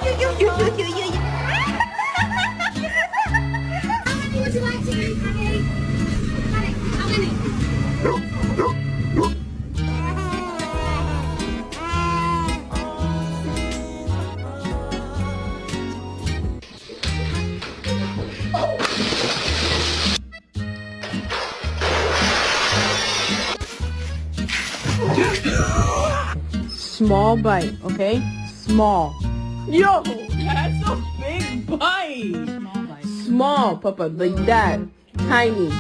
many would you like to eat, honey? Honey, how many? Small bite, okay? Small. Yo, that's a big bite. Small bite. Small, Papa, like that. Tiny.